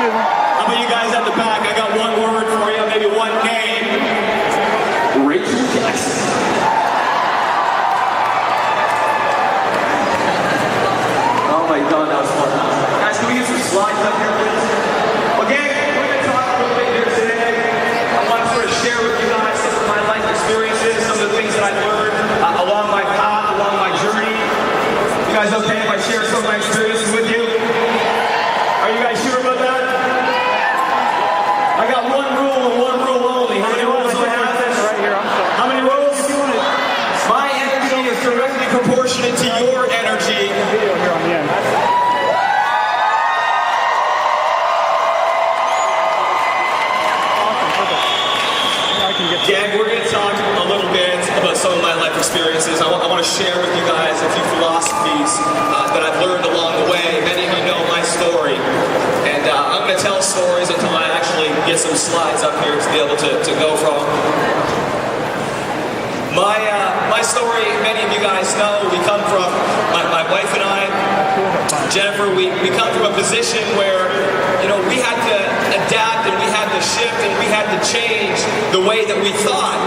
How about you guys at the back? I got one word for you, maybe one name. Rachel Jackson. Oh my God, that was fun. Guys, can we get some slides up here, please? Okay, we're going to talk a little bit here today. I want to sort of share with you guys some of my life experiences, some of the things that I've learned along my path, along my journey. You guys okay if I share some of my experiences with you? Are you guys sure about that? I got one rule and one rule only. How many rules do I have? How many rules? My energy is directly proportionate to your energy. Again, we're going to talk a little bit about some of my life experiences. I want to share with you guys a few philosophies that I've learned along the way. Many of you know my story. And I'm going to tell stories until I actually get some slides up here to be able to go from. My story, many of you guys know, we come from, my wife and I, Jennifer, we come from a position where, you know, we had to adapt and we had to shift and we had to change the way that we thought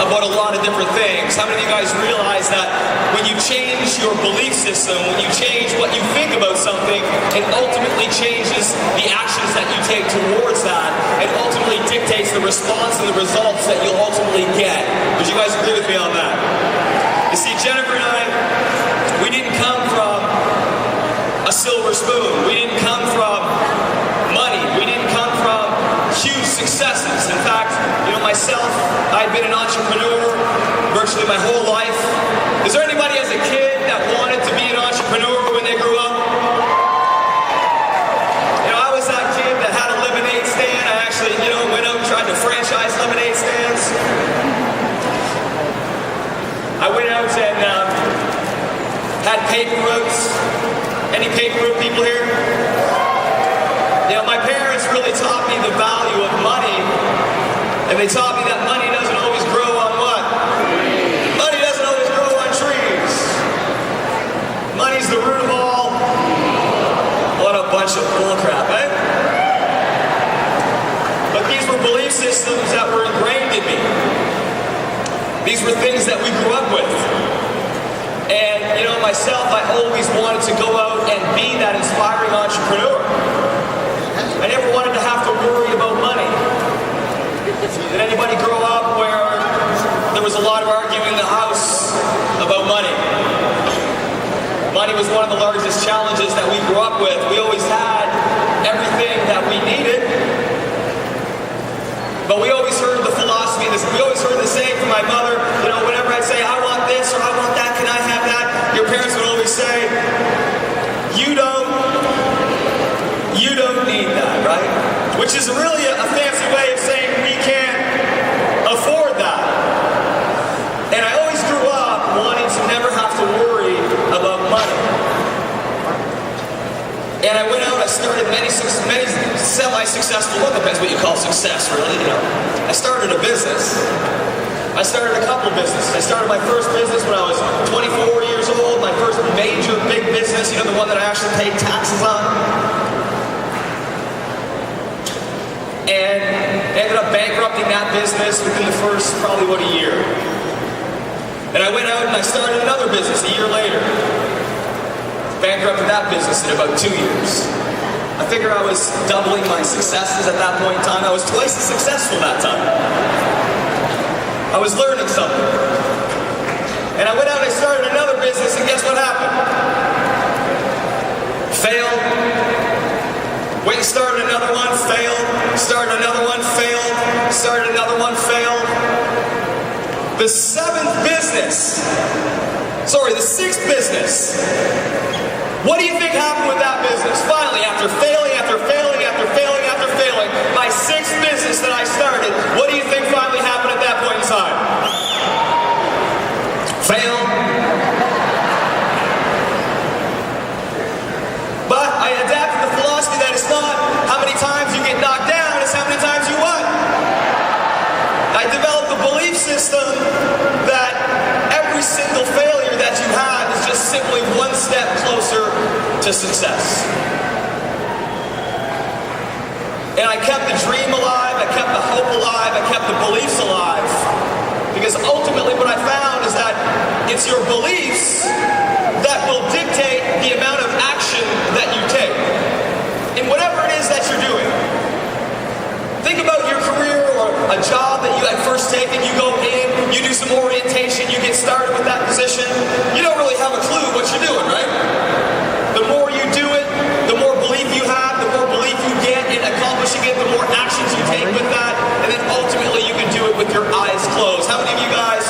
about a lot of different things. How many of you guys realize that when you change your belief system, when you change what you think about something, it ultimately changes the actions that you take towards that, and ultimately dictates the response and the results that you'll ultimately get? Would you guys agree with me on that? You see, Jennifer and I, we didn't come from a silver spoon. We didn't come from money. We didn't come from huge successes. In fact, you know, myself, I've been an entrepreneur virtually my whole life. Is there anybody as a kid that wanted to be an entrepreneur when they grew up? You know, I was that kid that had a lemonade stand. I actually, you know, went out and tried to franchise lemonade stands. I went out and had paper routes. Any paper route people here? You know, my parents really taught me the value of money, and they taught me that money doesn't always grow on what? Money doesn't always grow on trees. Money's the root of all. What a bunch of bullcrap, eh? But these were belief systems that were ingrained in me. These were things that we grew up with. And, you know, myself, I always wanted to go out and be that inspiring entrepreneur. I never wanted to have to worry about money. Did anybody grow up where there was a lot of arguing in the house about money? Money was one of the largest challenges that we grew up with. We always had everything that we needed. But we always heard the philosophy, we always heard the saying from my mother, you know, whenever I'd say, I want this or I want that, can I have that? Your parents would always say, you don't need that, right? Which is really a fancy way of saying we can't afford that. And I always grew up wanting to never have to worry about money. And I went out, I started many semi-successful, well, depends what you call success, really, you know. I started a business. I started a couple businesses. I started my first business when I was 24 years old, my first major big business, you know, the one that I actually paid taxes on. And ended up bankrupting that business within the first, probably about a year. And I went out and I started another business a year later. Bankrupted that business in about 2 years. I figure I was doubling my successes at that point in time. I was twice as successful that time. I was learning something. And I went out and I started another business, and guess what happened? Failed. Went and started another one, failed. Started another one, failed. Started another one, failed. The sixth business. What do you think happened with that business? Finally, after failing, after failing, after failing, after failing, my sixth business that I started, what do you think finally happened at that point in time? Failed. But I adapted the philosophy that it's not how many times you get knocked down, it's how many times you what? I developed a belief system that every single failure that you have is just simply one step closer to success. And I kept the dream alive, I kept the hope alive, I kept the beliefs alive. Because ultimately what I found is that it's your beliefs that will dictate the amount of action that you take in whatever it is that you're doing. Think about your career or a job that you had first taken. You go in, you do some orientation, you get started with that position. You don't really have a clue what you're doing, right? The more you do it, the more belief you have, the more belief you get in accomplishing it, the more actions you take with that, and then ultimately you can do it with your eyes closed. How many of you guys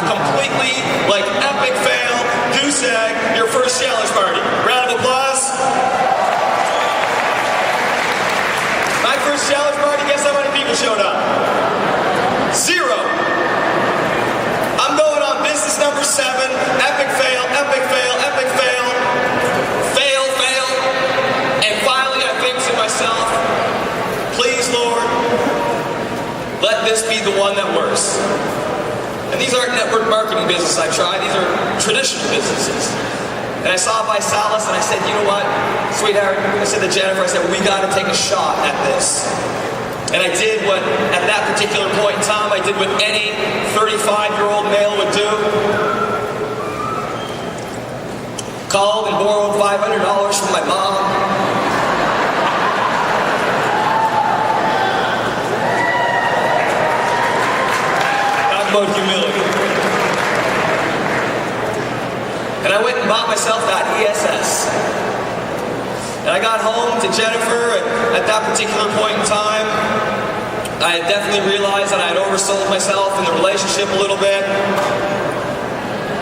completely, like, epic fail, goose egg, your first challenge party? Round of applause. My first challenge party, guess how many people showed up? 0. I'm going on business number 7, epic fail, epic fail, epic fail, fail, fail, and finally I think to myself, please Lord, let this be the one that works. And these aren't network marketing businesses I tried, these are traditional businesses. And I saw ViSalus and I said, you know what, sweetheart, I said to Jennifer, I said, we got to take a shot at this. And I did what, at that particular point in time, I did what any 35-year-old male would do. Called and borrowed $500 from my mom. Talk about humility. And I went and bought myself that ESS. And I got home to Jennifer, and at that particular point in time, I had definitely realized that I had oversold myself in the relationship a little bit.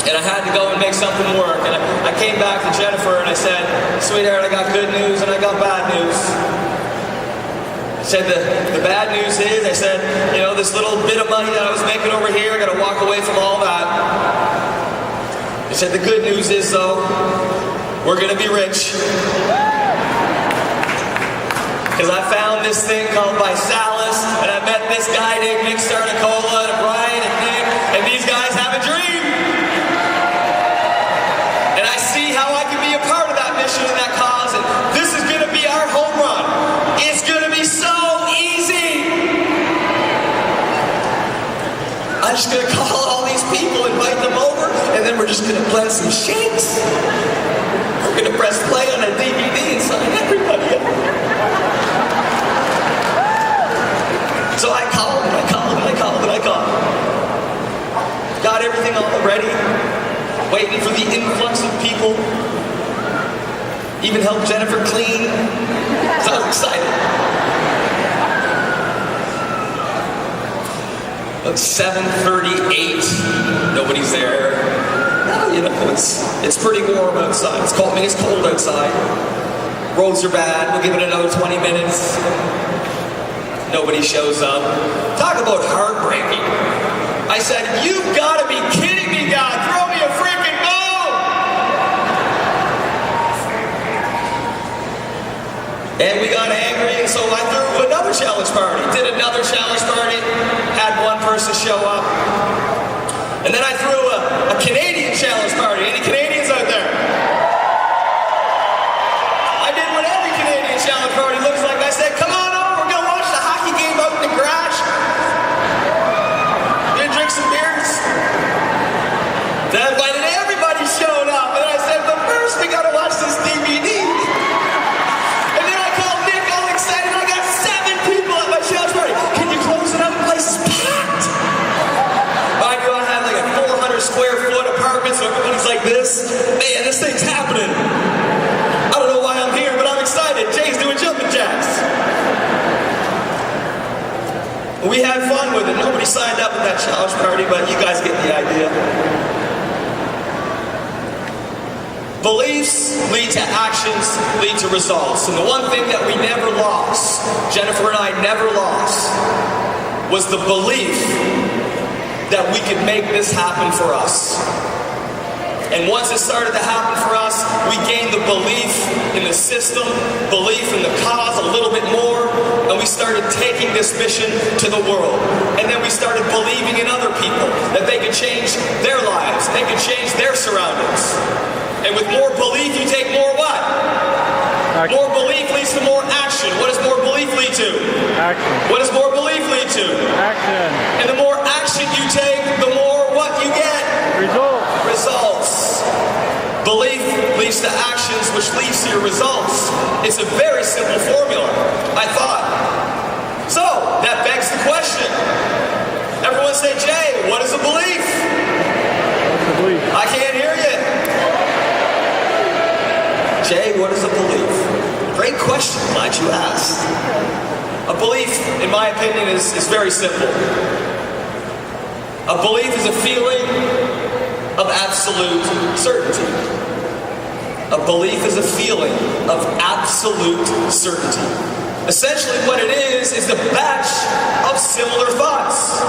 And I had to go and make something work. And I came back to Jennifer and I said, sweetheart, I got good news and I got bad news. I said, the bad news is, I said, you know, this little bit of money that I was making over here, I got to walk away from all that. I said, the good news is, though, we're going to be rich. Because I found this thing called ViSalus, and I met this guy named Nick Sarnicola, and Brian, and Nick, and these guys have a dream. And I see how I can be a part of that mission and that cause, and this is going to be our home run. It's going to be so easy. I'm just going to call all these people, invite them over, and then we're just going to blend some shakes. We're going to press play on a DVD and sign everybody up. So I called and I called and I called and I called. Got everything all ready, waiting for the influx of people. Even helped Jennifer clean. So I was excited. About 7:38, nobody's there. No, you know, it's pretty warm outside. It's cold outside. Roads are bad. We'll give it another 20 minutes. Nobody shows up. Talk about heartbreaking. I said, you've got to be kidding me, God. Throw me a freaking bone. And we got angry, and so I threw another challenge party. Did another challenge party. Had one person show up. And then I threw a Canadian challenge party. Any Canadians out there? I did what every Canadian challenge party looks like. I said, come on over, we're going to watch the hockey game out in the garage. Gonna drink some beers. Then I invited everybody showing up. And I said, but first we got to watch this DVD. And then I called Nick all excited. I got 7 people at my challenge party. Can you close it out? The place is packed. I knew I had like a 400 square foot apartment, so everybody's like this. Man, this thing's happening. I don't know why I'm here, but I'm excited. Jay's doing jumping jacks. We had fun with it. Nobody signed up at that challenge party, but you guys get the idea. Beliefs lead to actions, lead to results. And the one thing that we never lost, Jennifer and I never lost, was the belief that we could make this happen for us. And once it started to happen for us, we gained the belief in the system, belief in the cause a little bit more, and we started taking this mission to the world. And then we started believing in other people, that they could change their lives, they could change their surroundings. And with more belief, you take more what? More belief leads to more action. What does more belief lead to? Action. What does more belief lead to? Action. And the more action you take, the more what you get? Results. Results. Belief leads to actions, which leads to your results. It's a very simple formula, I thought. So, that begs the question. Everyone say, Jay, what is a belief? What's the belief? I can't hear you. Jay, what is a belief? Great question, glad you asked. A belief, in my opinion, is very simple. A belief is a feeling of absolute certainty. A belief is a feeling of absolute certainty. Essentially what it is a batch of similar thoughts.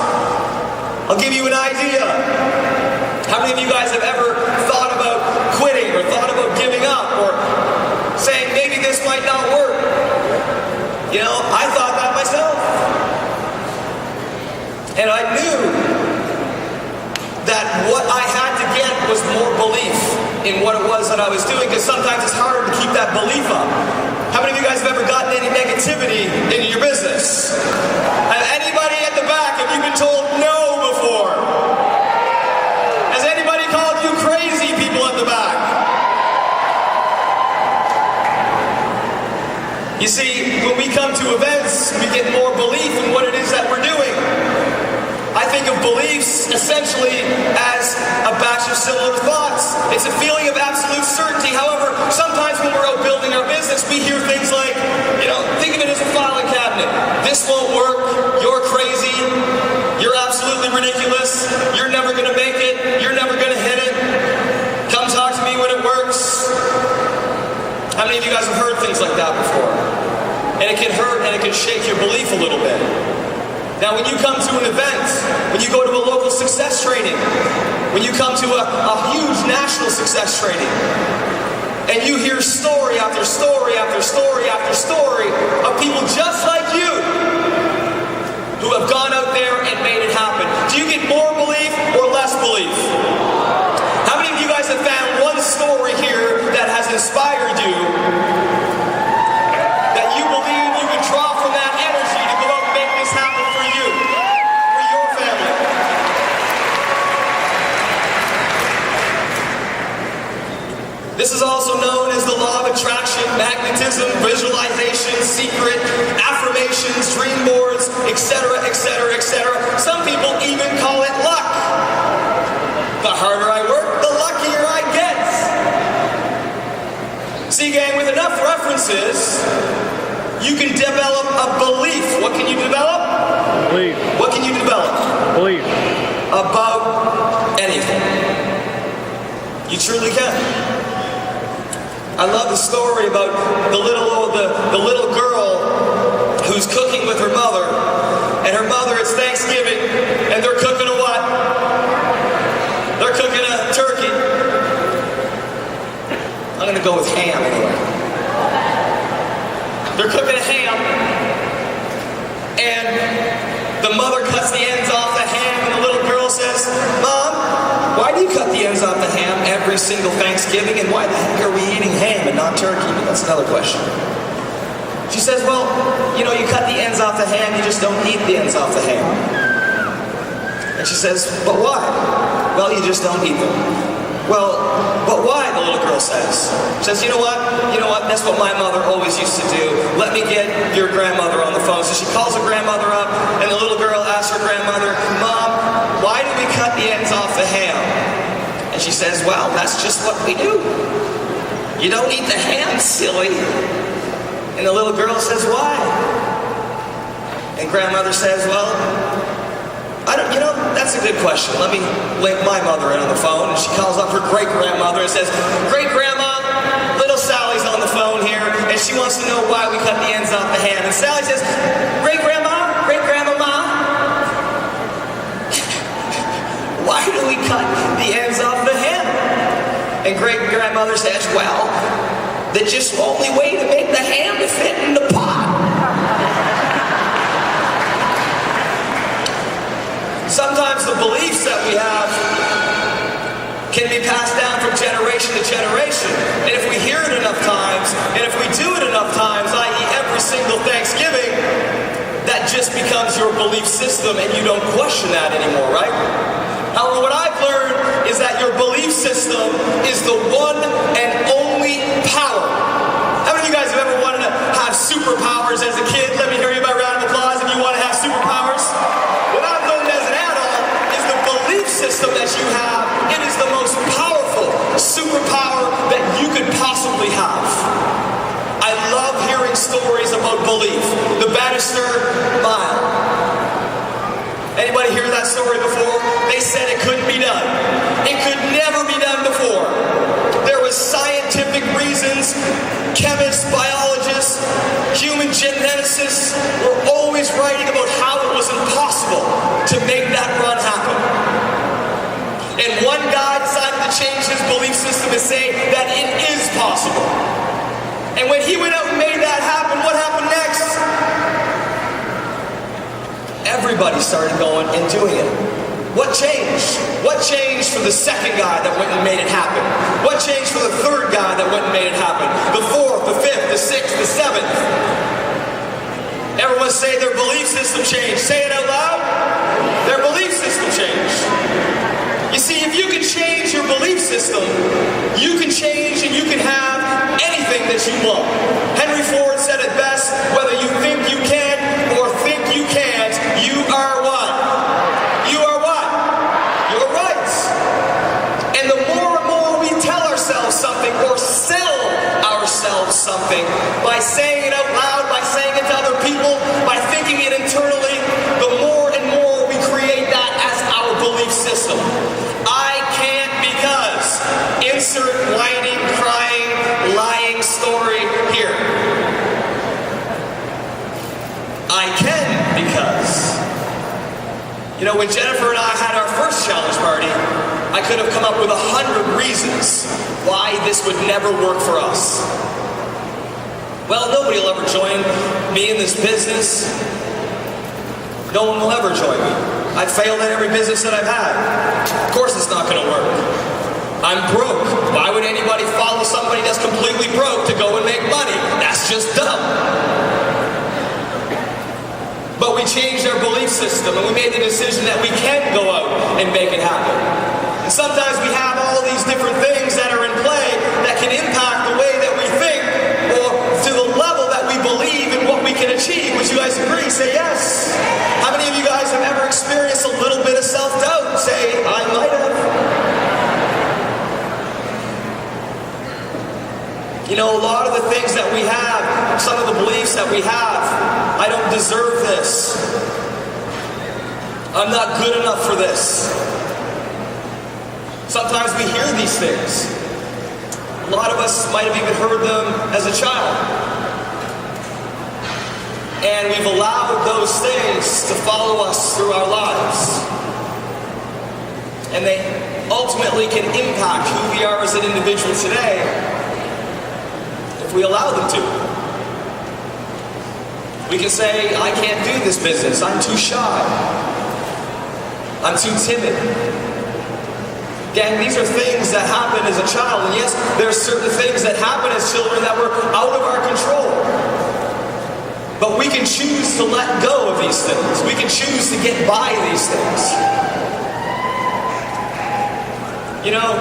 I'll give you an idea. How many of you guys have ever thought about quitting or thought about giving up or saying maybe this might not work? You know, I thought that myself. And I knew that what I had to get was more belief in what it was that I was doing, because sometimes it's harder to keep that belief up. How many of you guys have ever gotten any negativity in your business? Have anybody at the back, have you been told no before? Has anybody called you crazy, people at the back? You see, when we come to events, we get more belief in what it is that we're doing. I think of beliefs essentially as a batch of similar thoughts. It's a feeling of absolute certainty. However, sometimes when we're out building our business, we hear things like, you know, think of it as a filing cabinet. This won't work. You're crazy. You're absolutely ridiculous. You're never going to make it. You're never going to hit it. Come talk to me when it works. How many of you guys have heard things like that before? And it can hurt and it can shake your belief a little bit. Now, when you come to an event, when you go to a local success training, when you come to a huge national success training, and you hear story after story after story after story of people just like you who have gone out there and made it happen, do you get more belief or less belief? How many of you guys have found one story here that has inspired you, that you believe you can draw from that energy to go out and make this happen for you, for your family? This is also known as the law of attraction, magnetism, visualization, secret, affirmations, dream boards, etc., etc., etc. Some people even call it luck. The harder I work, the luckier I get. See, gang, with enough references, you can develop a belief. What can you develop? Belief. What can you develop? Belief. About anything. You truly can. I love the story about the little girl who's cooking with her mother, and her mother, it's Thanksgiving, and they're cooking a what? They're cooking a turkey. I'm gonna go with ham anyway. They're cooking a ham, and the mother cuts the ends off the ham, and the little girl says, Mom, why do you cut the ends off the ham every single Thanksgiving, and why the heck are we eating ham and not turkey? That's another question. She says, well, you know, you cut the ends off the ham, you just don't eat the ends off the ham. And she says, but why? Well, you just don't eat them. Well, but why, the little girl says. She says, you know what, that's what my mother always used to do. Let me get your grandmother on the phone. So she calls her grandmother up, and the little girl asks her grandmother, Mom, why do we cut the ends off the ham? And she says, well, that's just what we do. You don't eat the ham, silly. And the little girl says, why? And grandmother says, well, that's a good question. Let me link my mother in on the phone. And she calls up her great-grandmother and says, Great-grandma, little Sally's on the phone here, and she wants to know why we cut the ends off the ham. And Sally says, Great-grandma, why do we cut the ends off the ham? And great-grandmother says, well, the just only way to make the ham to fit in the pot. Sometimes the beliefs that we have can be passed down from generation to generation. And if we hear it enough times, and if we do it enough times, i.e. every single Thanksgiving, that your belief system and you don't question that anymore, right? However, what I've learned is that your belief system is the one and only power. How many of you guys have ever wanted to have superpowers as a kid? Let me hear you by round of applause if you want to have superpowers. What I've learned as an adult is the belief system that you have, it is the most powerful superpower that you could possibly have. I love hearing stories about belief. The Bannister Mile. Anybody hear that story before? They said it couldn't be done. It could never be done before. There was scientific reasons. Chemists, biologists, human geneticists were always writing about how it was impossible to make that run happen. And one guy decided to change his belief system and say that it is possible. And when he went out and made that happen, what happened next? Everybody started going and doing it. What changed? What changed for the second guy that went and made it happen? What changed for the third guy that went and made it happen? The fourth, the fifth, the sixth, the seventh. Everyone say their belief system changed. Say it out loud. Their belief system changed. You see, if you can change your belief system, you can change and you can have anything that you want. Henry Ford said it best, whether you think you can or think you can't, you are what? You are what? You're right. And the more and more we tell ourselves something or sell ourselves something by saying it out loud, by saying it to other people, by thinking it internally, the more and more we create that as our belief system. I can't because insert whining, crying, lying story here. I can because, you know, when Jennifer and I had our first challenge party, I could have come up with 100 reasons why this would never work for us. Well, nobody will ever join me in this business. No one will ever join me. I've failed at every business that I've had. Of course it's not going to work. I'm broke. Why would anybody follow somebody that's completely broke to go and make money? That's just dumb. But we changed our belief system and we made the decision that we can go out and make it happen. And sometimes we have all these different things that are in play that can impact the way that we think or to the level that we believe in what we can achieve. Would you guys agree? Say yes. How many of you guys have ever experienced a little bit of self-doubt? Say, I might have. You know, a lot of the things that we have, some of the beliefs that we have, I don't deserve this. I'm not good enough for this. Sometimes we hear these things. A lot of us might have even heard them as a child. And we've allowed those things to follow us through our lives. And they ultimately can impact who we are as an individual today if we allow them to. We can say, I can't do this business. I'm too shy. I'm too timid. Again, these are things that happen as a child. And yes, there are certain things that happen as children that were out of our control. But we can choose to let go of these things. We can choose to get by these things. You know,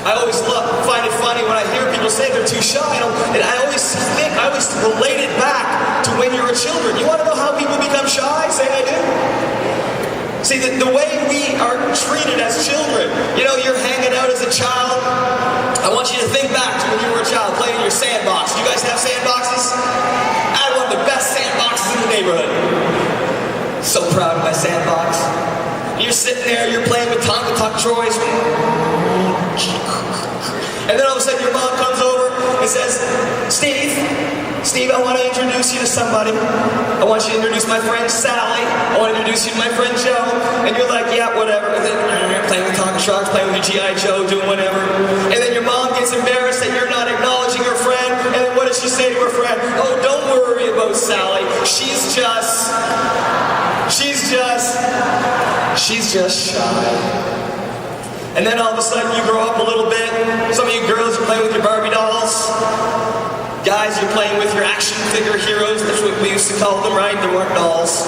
I always find it funny when I hear people say they're too shy. And I always relate it back to when you were children. You want to know how people become shy? Say I do. See, the way we are treated as children, you know, you're hanging out as a child. I want you to think back to when you were a child playing in your sandbox. You guys have sandboxes? I had one of the best sandboxes in the neighborhood. So proud of my sandbox. You're sitting there, you're playing with Tonka Tuck Troys. And then all of a sudden your mom comes over and says, Steve, I want to introduce you to somebody. I want you to introduce my friend Sally. I want to introduce you to my friend Joe. And you're like, yeah, whatever. And then you're playing with Tonka Trucks, playing with your G.I. Joe, doing whatever. And then your mom gets embarrassed that you're not acknowledging her friend. And then what does she say to her friend? Oh, don't worry about Sally. She's just shy. And then all of a sudden you grow up a little bit. Some of you girls are playing with your Barbie dolls. Guys, you're playing with your action figure heroes. That's what we used to call them, right? They weren't dolls.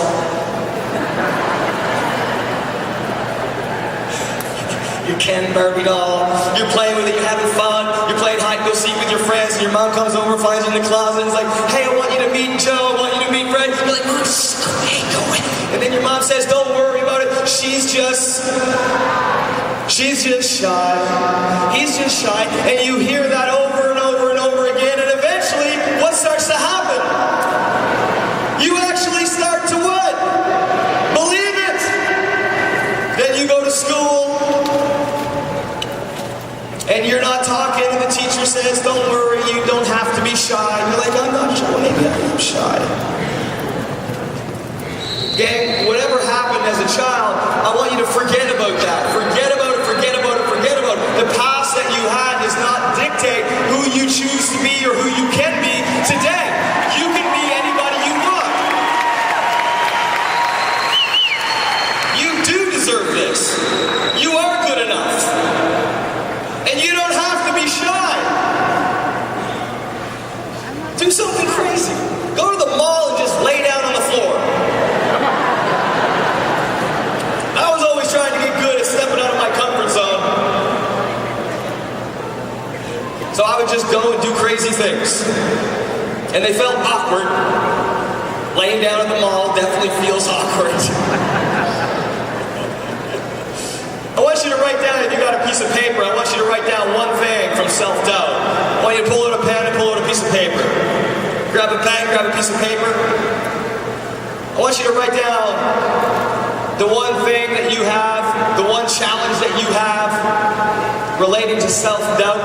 Your Ken Barbie doll. You're playing with it, you're having fun. You're playing hide and go seek with your friends, and your mom comes over, finds you in the closet, and is like, hey, I want you to meet Joe, I want you to meet Fred. You're like, Mom, shh, go away. And then your mom says, don't worry about it. She's just shy. He's just shy. And you hear that over and over and over again, and eventually, what starts to happen? You actually start to what? Believe it. Then you go to school, and you're not talking, and the teacher says, don't worry, you don't have to be shy. And you're like, I'm not shy. Maybe I am shy. Gang, whatever happened as a child, I want you to forget about that. Forget about it, forget about it, forget about it. The past that you had does not dictate who you choose to be or who you can be today. You can be anybody you want. You do deserve this. You are good enough. And you don't have to be shy. Do something crazy. Go to the mall and just lay down on the floor. I was always trying to get good at stepping out of my comfort zone. So I would just go and do crazy things. And they felt awkward. Laying down at the mall definitely feels awkward. I want you to write down, if you got a piece of paper, I want you to write down one thing from self-doubt. I want you to pull out a pen and pull out a piece of paper. Grab a pen, grab a piece of paper. I want you to write down the one thing that you have, the one challenge that you have relating to self-doubt.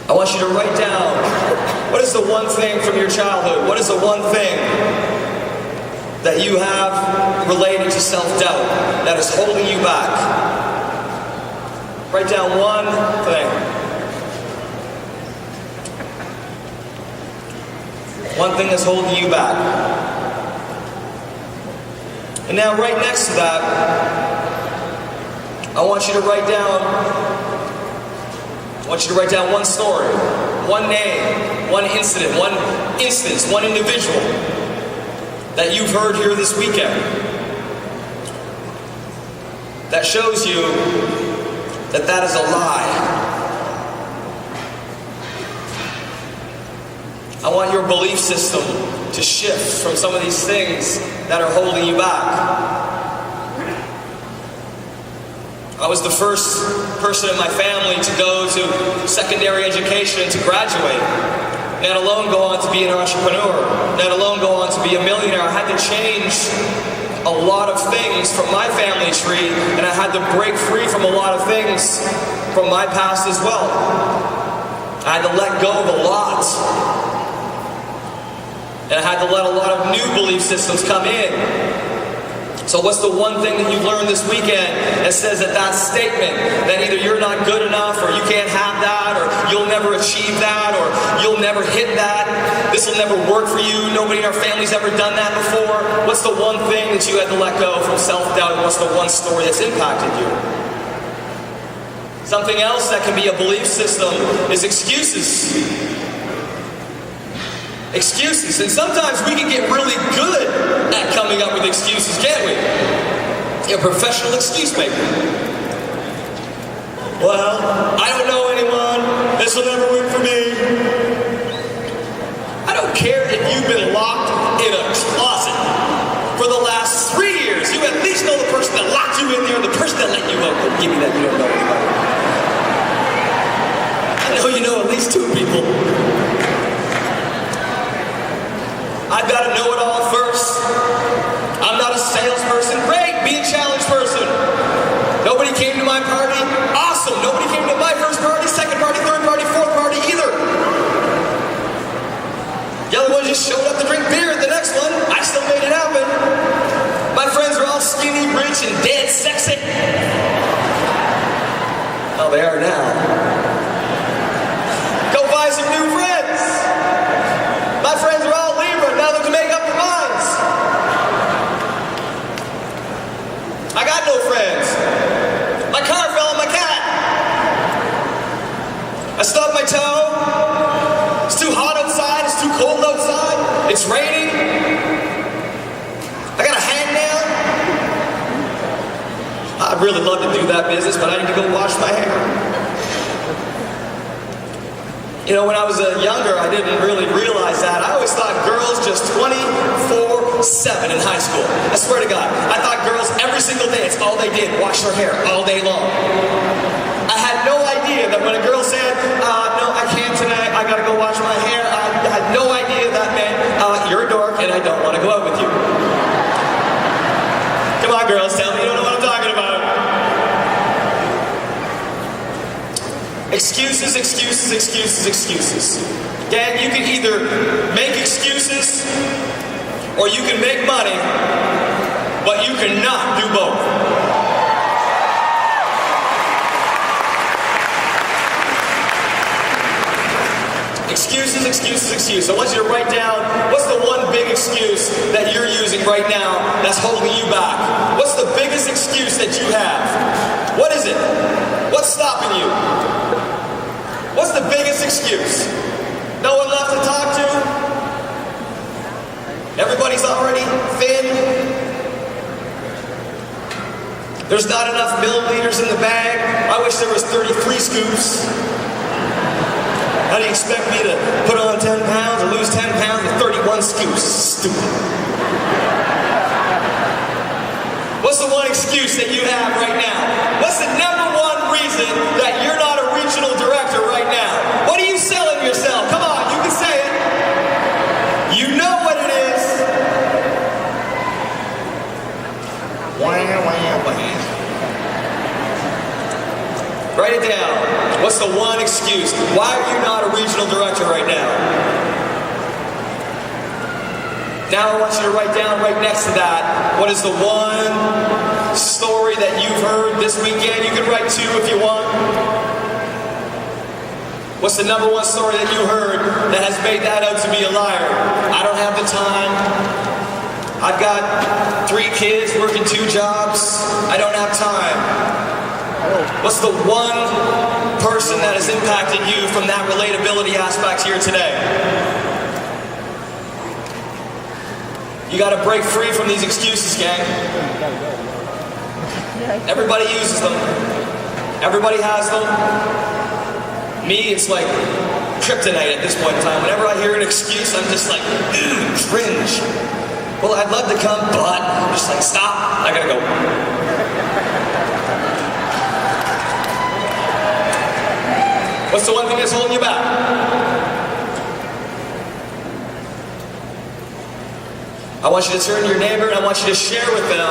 I want you to write down, what is the one thing from your childhood? What is the one thing that you have related to self-doubt that is holding you back? Write down one thing. One thing that's holding you back. And now right next to that, I want you to write down one story, one name, one incident, one instance, one individual that you've heard here this weekend that shows you that that is a lie. I want your belief system to shift from some of these things that are holding you back. I was the first person in my family to go to secondary education to graduate, let alone go on to be an entrepreneur, let alone go on to be a millionaire. I had to change a lot of things from my family tree, and I had to break free from a lot of things from my past as well. I had to let go of a lot. And I had to let a lot of new belief systems come in. So what's the one thing that you learned this weekend that says that statement, that either you're not good enough, or you can't have that, or you'll never achieve that, or you'll never hit that, this will never work for you, nobody in our family's ever done that before? What's the one thing that you had to let go from self-doubt, and what's the one story that's impacted you? Something else that can be a belief system is excuses. Excuses. And sometimes we can get really good at coming up with excuses, can't we? You're a professional excuse maker. Well, I don't know anyone. This will never work for me. I don't care if you've been locked in a closet for the last 3 years. You at least know the person that locked you in there and the person that let you out. Don't give me that you don't know anybody. I know you know at least 2 people. I've got to know it all first. I'm not a salesperson. Great, be a challenge person. Nobody came to my party. Awesome. Nobody came to my first party, second party, third party, fourth party either. The other one just showed up to drink beer at the next one. I still made it happen. My friends are all skinny, rich, and dead sexy. Oh, they are now. Go buy some new friends. My friends are all Libra. Now they can make up their minds. I got no friends. My car fell on my cat. I stubbed my toe. It's too hot It's raining. I got a hangnail. I'd really love to do that business, but I need to go wash my hair. You know, when I was younger, I didn't really realize that. I always thought girls just 24/7 in high school. I swear to God. I thought girls every single day, it's all they did, wash their hair all day long. I had no idea that when a girl said, no, I can't tonight, I gotta go wash my hair, I had no idea that meant, you're a dork and I don't want to go out with you. Come on, girls, tell me you don't know what I'm talking about. Excuses, excuses, excuses, excuses. Gang, you can either make excuses or you can make money, but you cannot do both. Excuses, excuses, excuses. I want you to write down, what's the one big excuse that you're using right now that's holding you back? What's the biggest excuse that you have? What is it? What's stopping you? What's the biggest excuse? No one left to talk to? Everybody's already thin? There's not enough milliliters in the bag? I wish there was 33 scoops. How do you expect me to put on 10 pounds or lose 10 pounds with 31 scoops? Stupid. What's the one excuse that you have right now? What's the number one reason that you're not a regional director right now? What are you selling yourself? Come on, you can say it. You know what it is. Wah, wah, wah. Write it down. What's the one excuse? Why are you not a regional director right now? Now I want you to write down right next to that, what is the one story that you've heard this weekend? You can write two if you want. What's the number one story that you heard that has made that out to be a liar? I don't have the time. I've got 3 kids working 2 jobs. I don't have time. What's the one person that has impacted you from that relatability aspect here today? You got to break free from these excuses, gang. Everybody uses them. Everybody has them. Me, it's like kryptonite at this point in time. Whenever I hear an excuse, I'm just like, cringe. Well, I'd love to come, but I'm just like, stop. I gotta go. What's the one thing that's holding you back? I want you to turn to your neighbor and I want you to share with them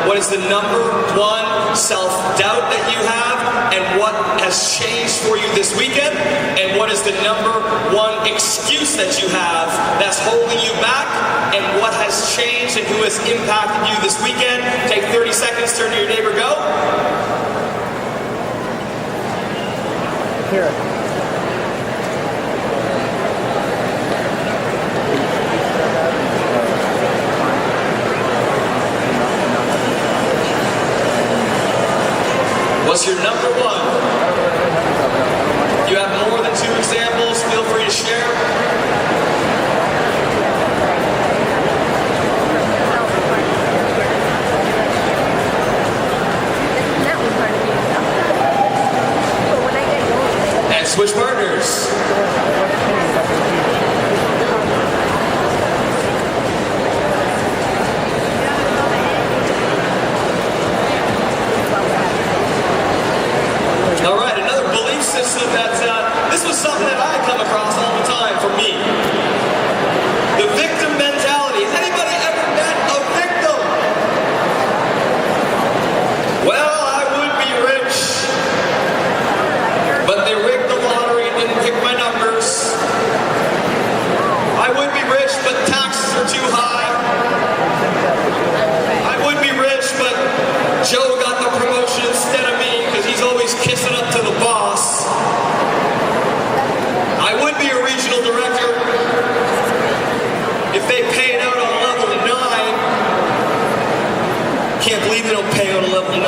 what is the number one self-doubt that you have and what has changed for you this weekend and what is the number one excuse that you have that's holding you back and what has changed and who has impacted you this weekend. Take 30 seconds, turn to your neighbor, go. Here. What's your number one? You have more than 2 examples, feel free to share. And switch partners. All right, another belief system that this was something that I come across all the time for me. The victim mentality. Has anybody ever met a victim? Well, I would be rich, but they rigged the lottery and didn't pick my numbers. I would be rich, but taxes are too high. I would be rich, but Joe got the promotion instead of me because he's always kissing up to the boss. I would be a regional director if they paid out on level 9. Can't believe they don't pay out on level 9.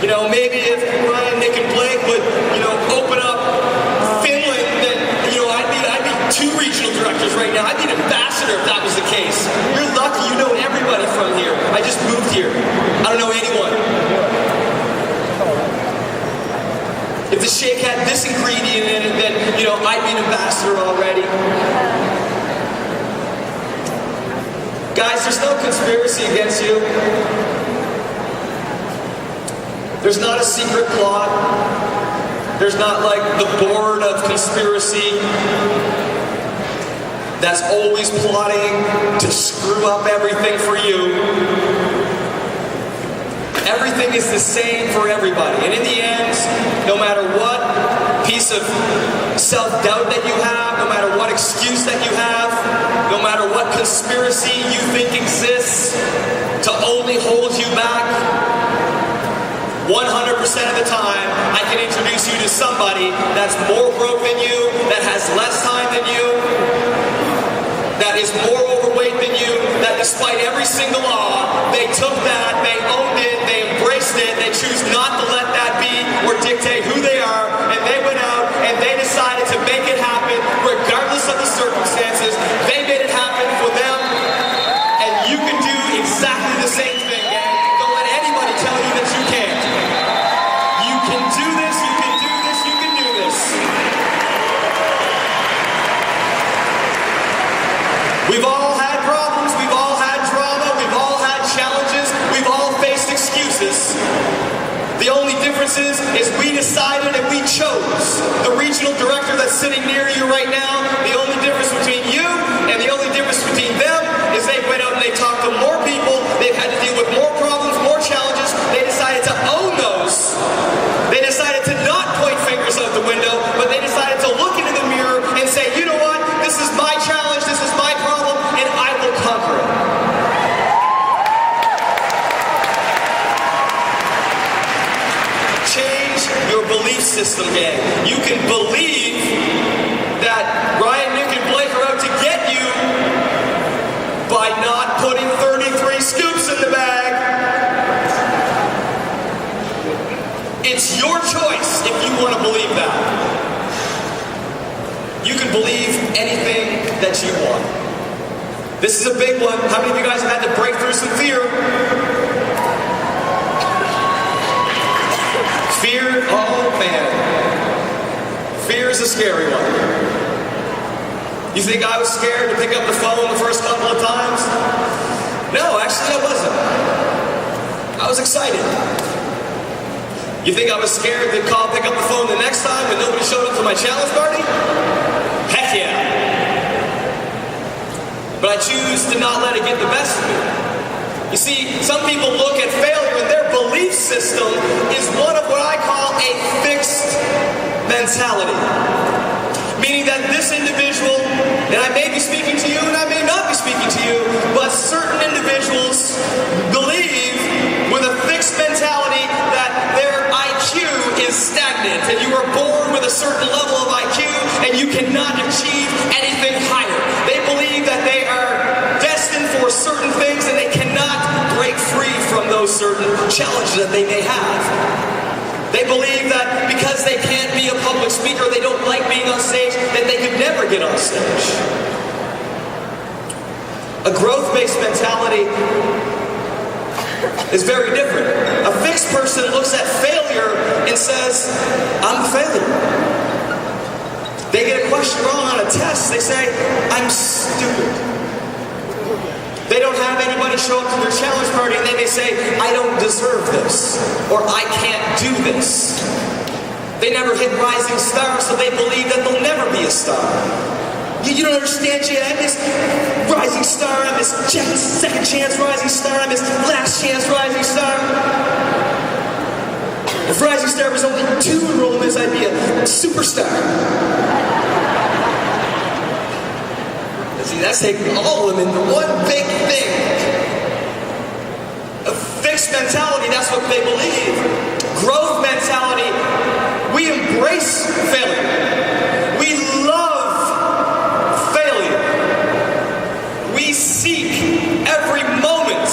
You know, maybe if Ryan, Nick, and Blake would, open up Finland right now. I'd be an ambassador if that was the case. You're lucky you know everybody from here. I just moved here. I don't know anyone. If the shake had this ingredient in it, then, I'd be an ambassador already. Guys, there's no conspiracy against you. There's not a secret plot. There's not like the board of conspiracy that's always plotting to screw up everything for you. Everything is the same for everybody. And in the end, no matter what piece of self-doubt that you have, no matter what excuse that you have, no matter what conspiracy you think exists to only hold you back, 100% of the time, I can introduce you to somebody that's more broke than you, that has less time than you, that is more overweight than you, that despite every single law, they took that, they owned it, they embraced it, they choose not to let that be or dictate who they are, and they went out and they decided to make it happen regardless of the circumstances. They made it happen for them, and you can do exactly the same thing, gang. Don't let anybody tell you that you can't. You can do this, you can do this, you can do this. We've all had problems, we've all had drama, we've all had challenges, we've all faced excuses. The only difference is we decided and we chose. The regional director that's sitting near you right now, the only difference between you and the only difference between them is they went out and they talked to more people, they've had to deal with more problems, more challenges, they decided to own those. They decided to not point fingers out the window, but they decided to look into the mirror and say, you know what, this is my challenge, this is my problem, and I will conquer it. Change your belief system, gang. You can believe that Ryan, Nick, and Blake are out to get you by not putting 33 scoops in the bag. It's your choice if you want to believe that. You can believe anything that you want. This is a big one. How many of you guys have had to break through some fear? Fear, oh man. Fear is a scary one. You think I was scared to pick up the phone the first couple of times? No, actually I wasn't. I was excited. You think I was scared to pick up the phone the next time when nobody showed up to my challenge party? Heck yeah. But I choose to not let it get the best of me. You see, some people look at failure and their belief system is one of what I call a fixed mentality. Meaning that this individual, and I may be speaking to you and I may not be speaking to you, but certain individuals believe with a fixed mentality that their IQ is stagnant and you are born with a certain level of IQ and you cannot achieve anything higher. They believe that they are destined for certain things and they cannot break free from those certain challenges that they may have. They believe that because they can't be a public speaker, they don't like being on stage, that they could never get on stage. A growth-based mentality is very different. A fixed person looks at failure and says, I'm a failure. They get a question wrong on a test, they say, I'm stupid. They don't have anybody show up to their challenge party and then they say, I don't deserve this, or I can't do this. They never hit rising star, so they believe that they'll never be a star. You don't understand, Jay. I'm this rising star, I'm this second chance rising star, I'm this last chance rising star. If rising star was only 2 enrollments, I'd be a superstar. See, that's taking all of them into one big thing. A fixed mentality, that's what they believe. Growth mentality, we embrace failure. We love failure. We seek every moment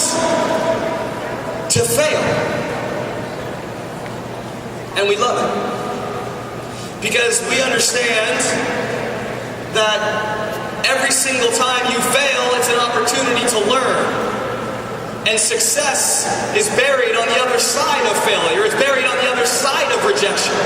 to fail. And we love it. Because we understand that every single time you fail, it's an opportunity to learn. And success is buried on the other side of failure. It's buried on the other side of rejection.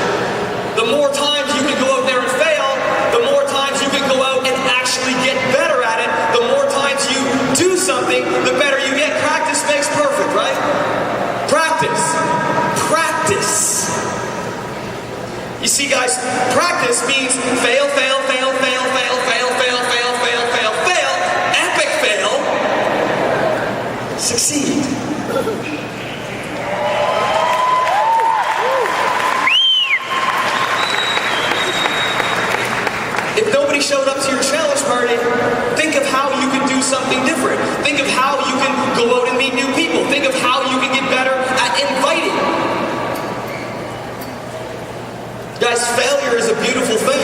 The more times you can go out there and fail, the more times you can go out and actually get better at it. The more times you do something, the better you get. Practice makes perfect, right? Practice. Practice. You see, guys, practice means fail, fail, fail, fail, fail, fail, fail, fail, fail, fail, fail, epic fail, succeed. If nobody showed up to your challenge party, think of how you can do something different. Think of how you can go out and meet new people. Think of how you can get better at inviting. Guys, failure is a beautiful thing.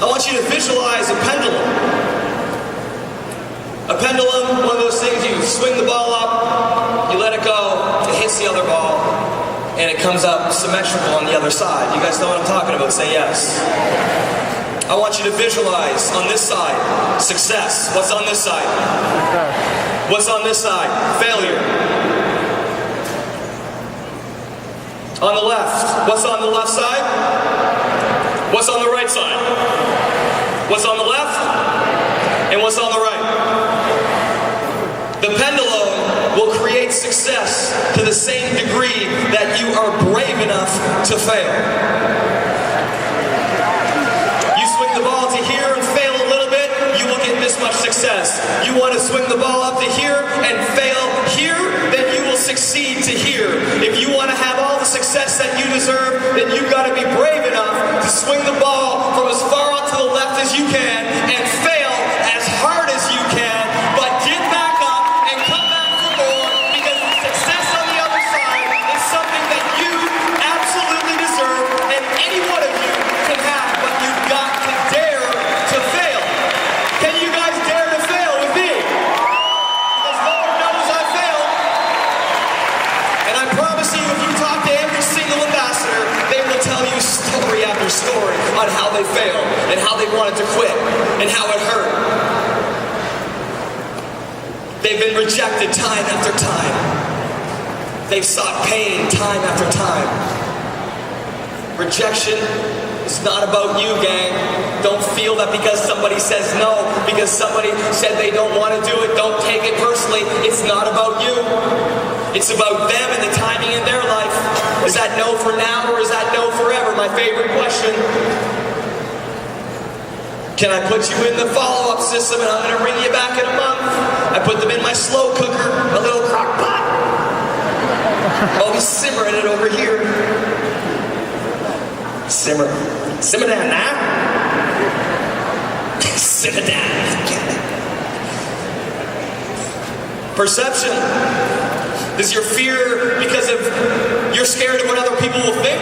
I want you to visualize a pendulum. A pendulum, one of those things, you swing the ball up, you let it go, it hits the other ball, and it comes up symmetrical on the other side. You guys know what I'm talking about? Say yes. I want you to visualize on this side, success. What's on this side? What's on this side? Failure. On the left. What's on the left side? What's on the right side? What's on the left? And what's on the right? The pendulum will create success to the same degree that you are brave enough to fail. You swing the ball to here and fail a little bit, you will get this much success. You want to swing the ball up to here and fail here, then you will succeed to here. If you want to have all the success that you deserve, then you've got to be brave enough to swing the ball from as far out to the left as you can and fail as hard as you can, but get back up and come back for more, because the success on the other side is something that you absolutely deserve, and any one of you can have, but you've got to dare to fail. Can you guys dare to fail with me? Because Lord knows I failed. And I promise you, if you talk to every single ambassador, they will tell you story after story on how they failed and how they wanted to quit and how it hurt. They've been rejected time after time. They've sought pain time after time. Rejection is not about you, gang. Don't feel that because somebody says no, because somebody said they don't want to do it, don't take it personally. It's not about you. It's about them and the timing in their life. Is that no for now or is that no forever? My favorite question. Can I put you in the follow-up system and I'm going to ring you back in a month? I put them in my slow cooker, a little crock pot. I'll be simmering it over here. Simmer down now. Simmer down. Perception. Is your fear because of you're scared of what other people will think?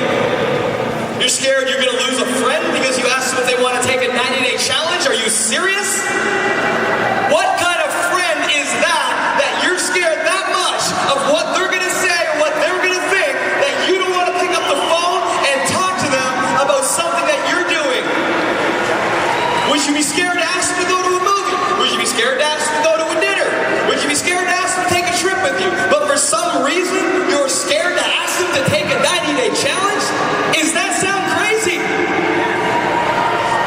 You're scared you're going to lose a friend because you asked them if they want to take a 90-day challenge? Are you serious? What kind of friend is that you're scared that much of what they're going to say or what they're going to think that you don't want to pick up the phone and talk to them about something that you're doing? Would you be scared to ask them to go to a movie? Would you be scared to ask them to go to a dinner? Would you be scared to ask them to take a trip with you? But for some reason, you're scared to ask them to take a 90-day challenge? Does that sound crazy?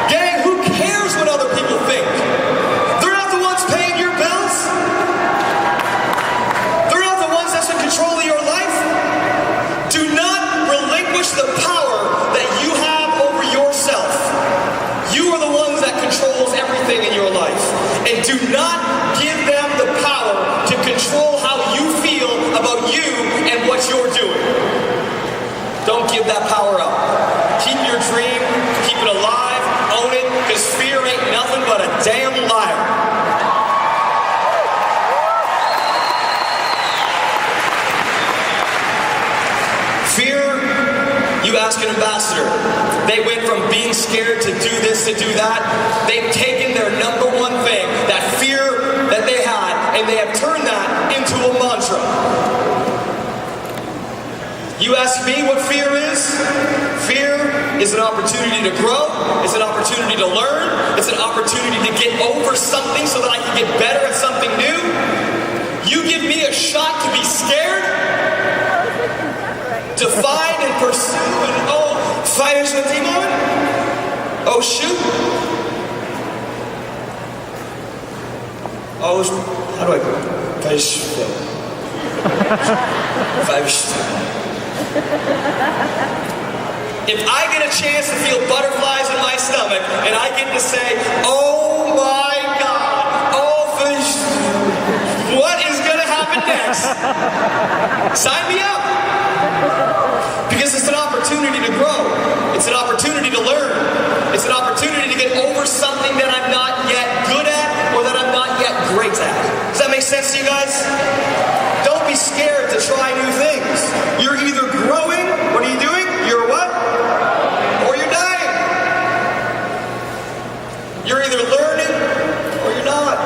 Gang, who cares what other people think? They're not the ones paying your bills. They're not the ones that's in control of your life. Do not relinquish the power that you have over yourself. You are the ones that controls everything in your life. And do not give them the power to control how you feel about you and what you're doing. Don't give that power up. Keep your dream, keep it alive, own it, because fear ain't nothing but a damn liar. Fear, you ask an ambassador. They went from being scared to do this, to do that. They've taken their number one thing, that fear that they had, and they have turned that into a mantra. You ask me what fear is? Fear is an opportunity to grow. It's an opportunity to learn. It's an opportunity to get over something so that I can get better at something new. You give me a shot to be scared, to find and pursue, and fire the demon. Oh, shoot. Oh, how do I fish? If I get a chance to feel butterflies in my stomach and I get to say, oh my God, oh fish, what is going to happen next? Sign me up. Because it's an opportunity to grow. It's an opportunity to learn. It's an opportunity to get over something that I'm not yet good at or that I'm not yet great at. Does that make sense to you guys? Don't be scared to try new things. You're either growing, what are you doing? You're what? Or you're dying. You're either learning or you're not.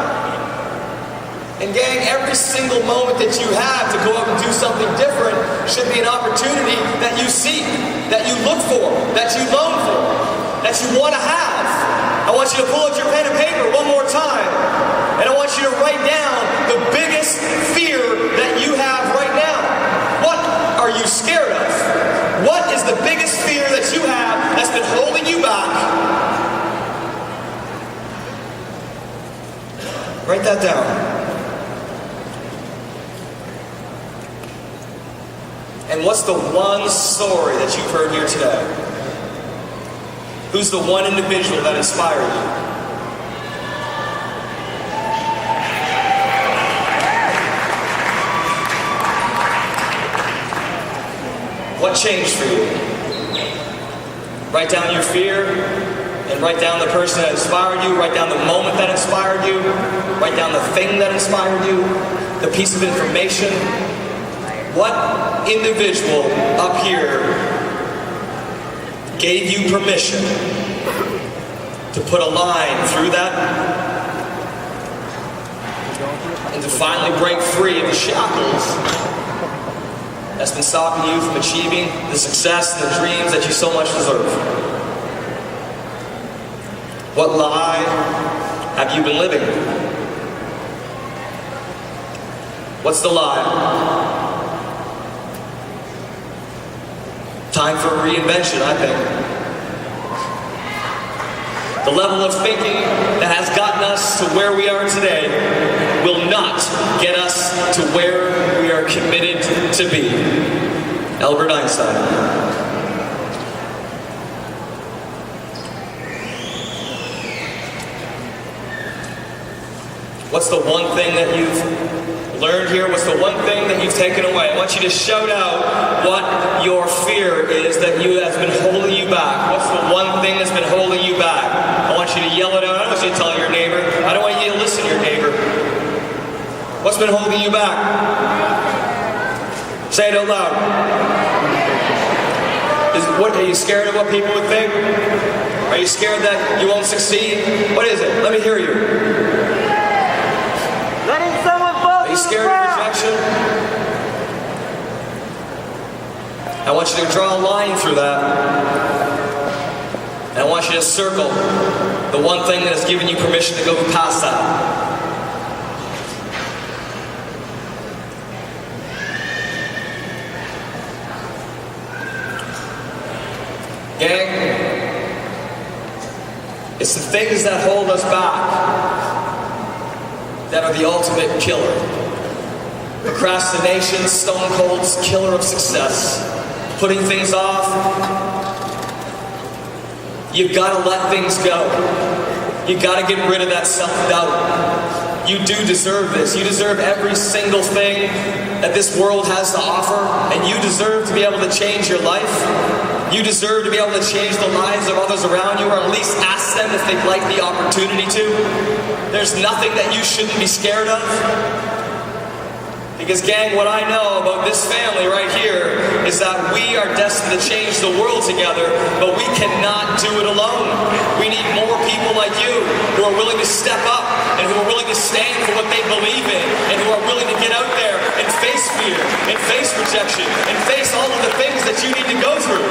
And gang, every single moment that you have to go out and do something different should be an opportunity that you seek, that you look for, that you long for, that you want to have. I want you to pull out your pen and paper one more time, and I want you to write down the biggest fear that you have right now. What are you scared of? What is the biggest fear that you have that's been holding you back? Write that down. And what's the one story that you've heard here today? Who's the one individual that inspired you? What changed for you? Write down your fear and write down the person that inspired you. Write down the moment that inspired you. Write down the thing that inspired you. The piece of information. What individual up here gave you permission to put a line through that and to finally break free of the shackles that's been stopping you from achieving the success and the dreams that you so much deserve? What lie have you been living? What's the lie? Time for reinvention, I think. The level of thinking that has gotten us to where we are today will not get us to where we are committed to be. Albert Einstein. What's the one thing that you've learned here? What's the one thing that you've taken away? I want you to shout out what your fear is that has been holding you back. What's the one thing that's been holding you back? I want you to yell it out. I don't want you to tell your neighbor. I don't want you to listen to your neighbor. What's been holding you back? Say it out loud. Are you scared of what people would think? Are you scared that you won't succeed? What is it? Let me hear you. Are you scared of rejection? I want you to draw a line through that. And I want you to circle the one thing that has given you permission to go past that. Gang, it's the things that hold us back that are the ultimate killer. Procrastination, stone cold killer of success. Putting things off. You've got to let things go. You've got to get rid of that self-doubt. You do deserve this. You deserve every single thing that this world has to offer, and you deserve to be able to change your life. You deserve to be able to change the lives of others around you, or at least ask them if they'd like the opportunity to. There's nothing that you shouldn't be scared of. Because gang, what I know about this family right here is that we are destined to change the world together, but we cannot do it alone. We need more people like you who are willing to step up and who are willing to stand for what they believe in and who are willing to get out there and face fear and face rejection and face all of the things that you need to go through.